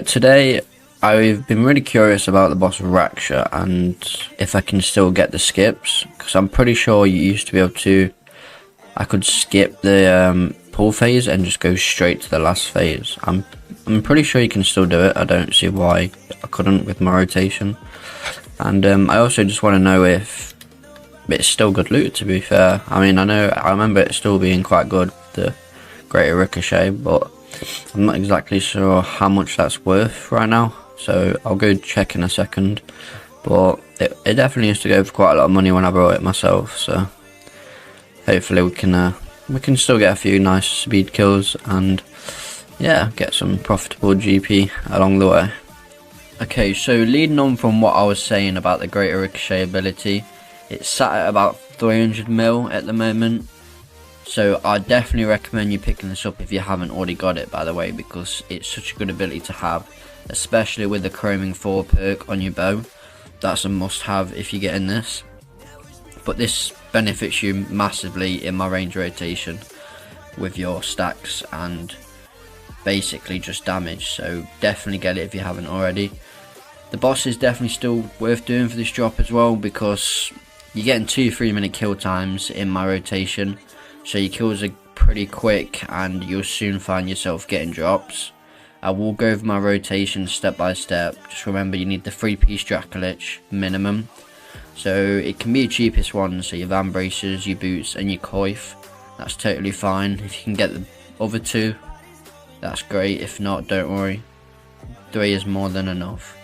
Today I've been really curious about the boss of Raksha and if I can still get the skips, because I'm pretty sure you used to be able to. I could skip the pull phase and just go straight to the last phase. I'm pretty sure you can still do it. I don't see why I couldn't with my rotation. And I also just want to know if it's still good loot, to be fair. I mean, I remember it still being quite good, the Greater Ricochet, but I'm not exactly sure how much that's worth right now. So I'll go check in a second. But it definitely used to go for quite a lot of money when I bought it myself, so hopefully we can still get a few nice speed kills and yeah, get some profitable GP along the way. Okay, so leading on from what I was saying about the Greater Ricochet ability, it's sat at about 300 mil at the moment. So I definitely recommend you picking this up if you haven't already got it, by the way, because it's such a good ability to have, especially with the chroming 4 perk on your bow. That's a must have if you get in this. But this benefits you massively in my range rotation with your stacks and basically just damage, so definitely get it if you haven't already. The boss is definitely still worth doing for this drop as well, because you're getting 2-3 minute kill times in my rotation, so your kills are pretty quick and you'll soon find yourself getting drops. I will go over my rotation step by step. Just remember, you need the 3-piece Dracolich minimum, so it can be your cheapest one, so your van braces, your boots and your coif. That's totally fine. If you can get the other two, that's great. If not, don't worry, 3 is more than enough.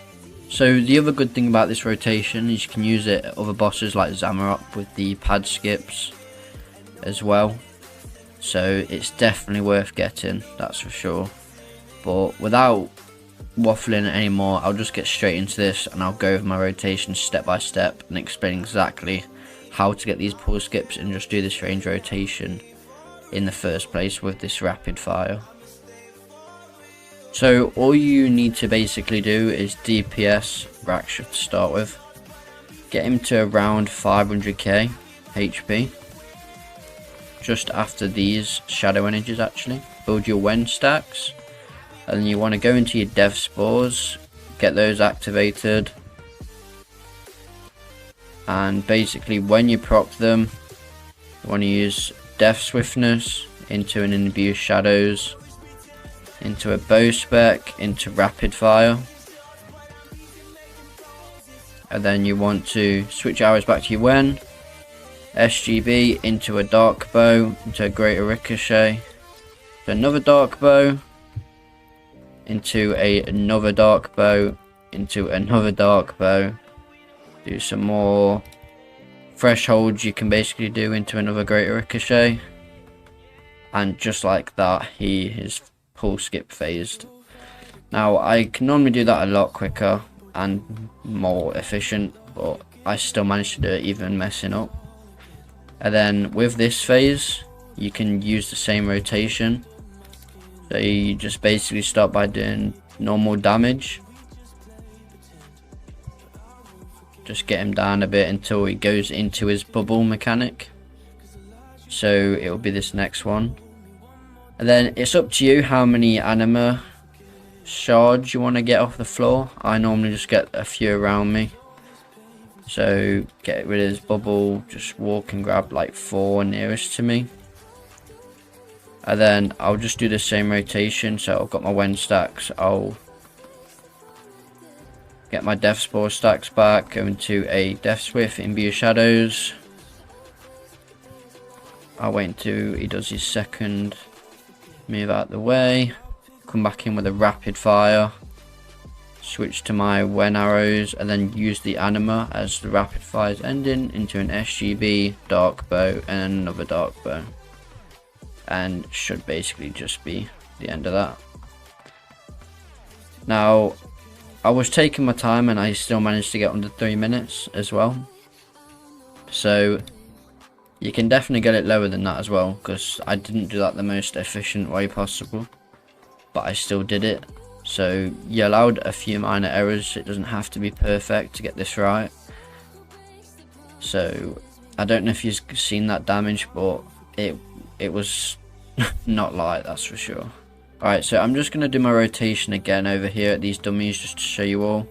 So the other good thing about this rotation is you can use it at other bosses like Zamorak with the pad skips as well, so it's definitely worth getting, that's for sure. But without waffling anymore, I'll just get straight into this and I'll go over my rotation step by step and explain exactly how to get these pull skips and just do this range rotation in the first place with this rapid fire. So all you need to basically do is DPS Raksha to start with. Get him to around 500k HP. Just after these shadow energies actually. Build your Wen stacks. And then you want to go into your dev spores. Get those activated. And basically when you proc them, you want to use Death Swiftness into an Imbue Shadows, into a bow spec, into rapid fire, and then you want to switch arrows back to your Wen, SGB into a dark bow, into a Greater Ricochet, to another dark bow, into another dark bow, into another dark bow. Do some more thresholds you can basically do into another Greater Ricochet, and just like that he is pull skip phased. Now I can normally do that a lot quicker and more efficient, but I still managed to do it even messing up. And then with this phase you can use the same rotation, so you just basically start by doing normal damage, just get him down a bit until he goes into his bubble mechanic, so it will be this next one. And then it's up to you how many anima shards you want to get off the floor. I normally just get a few around me. So get rid of his bubble, just walk and grab like 4 nearest to me. And then I'll just do the same rotation. So I've got my Wen stacks. I'll get my Death Spore stacks back, go into a Death Swift, Imbue Shadows. I'll wait until he does his second. Move out the way, come back in with a rapid fire, switch to my Wen arrows, and then use the anima as the rapid fire's ending into an SGB, dark bow, and another dark bow. And should basically just be the end of that. Now, I was taking my time and I still managed to get under 3 minutes as well. So you can definitely get it lower than that as well, because I didn't do that the most efficient way possible, but I still did it. So you allowed a few minor errors. It doesn't have to be perfect to get this right. So I don't know if you've seen that damage, but it was not light, that's for sure. Alright, so I'm just going to do my rotation again over here at these dummies just to show you all,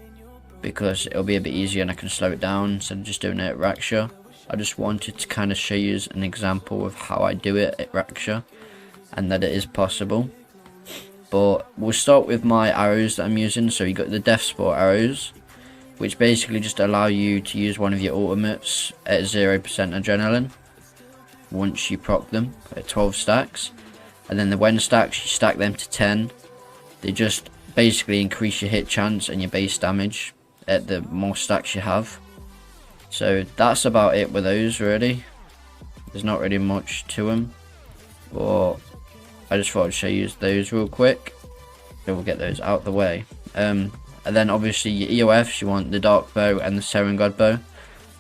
because it'll be a bit easier and I can slow it down instead of just doing it at Raksha. I just wanted to kind of show you an example of how I do it at Raksha and that it is possible. But we'll start with my arrows that I'm using. So you got the Death Sport arrows, which basically just allow you to use one of your ultimates at 0% adrenaline once you proc them at 12 stacks. And then the when stacks, you stack them to 10. They just basically increase your hit chance and your base damage at the more stacks you have. So that's about it with those really. There's not really much to them, but I just thought I'd show you those real quick. So we'll get those out the way. And then obviously your EOFs, you want the Dark Bow and the Serengod Bow.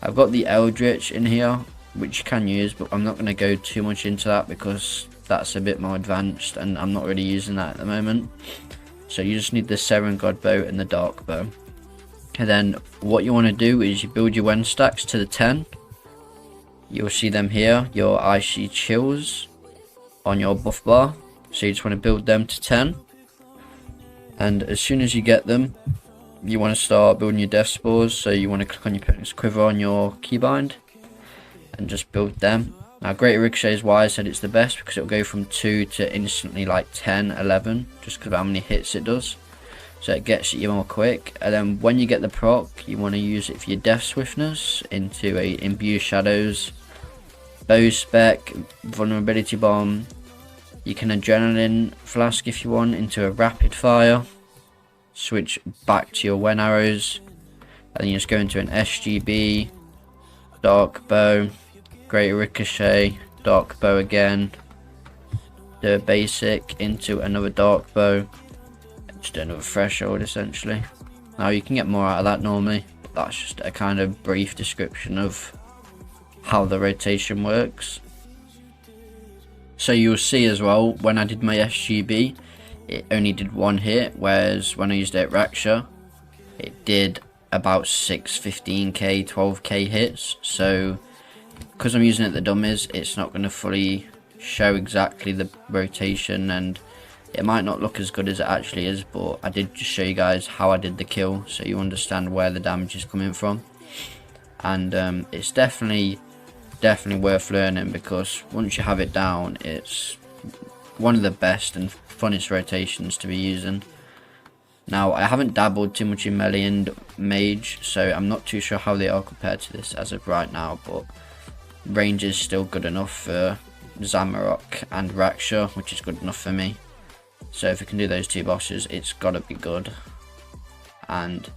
I've got the Eldritch in here, which you can use, but I'm not going to go too much into that because that's a bit more advanced and I'm not really using that at the moment. So you just need the Serengod Bow and the Dark Bow. And then what you want to do is you build your when stacks to the 10. You'll see them here, your Icy Chills on your buff bar. So you just want to build them to 10. And as soon as you get them, you want to start building your Death Spores. So you want to click on your Phoenix Quiver on your keybind and just build them. Now Greater Ricochet is why I said it's the best, because it'll go from 2 to instantly like 10, 11, just because of how many hits it does. So it gets you more quick. And then when you get the proc, you want to use it for your Death Swiftness into a Imbue Shadows, Bow Spec, Vulnerability Bomb. You can Adrenaline Flask if you want into a Rapid Fire. Switch back to your when arrows. And then you just go into an SGB, Dark Bow, Greater Ricochet, Dark Bow again. Do a basic into another Dark Bow. Just do another threshold essentially. Now you can get more out of that normally, but that's just a kind of brief description of how the rotation works. So you'll see as well, when I did my SGB, it only did one hit, whereas when I used it at Raksha, it did about 6, 15k, 12k hits. So because I'm using it at the dummies, it's not going to fully show exactly the rotation, and it might not look as good as it actually is, but I did just show you guys how I did the kill so you understand where the damage is coming from. And it's definitely worth learning, because once you have it down, it's one of the best and funnest rotations to be using. Now I haven't dabbled too much in melee and mage, so I'm not too sure how they are compared to this as of right now, but range is still good enough for Zamorak and Raksha, which is good enough for me. So if we can do those two bosses, it's gotta be good. And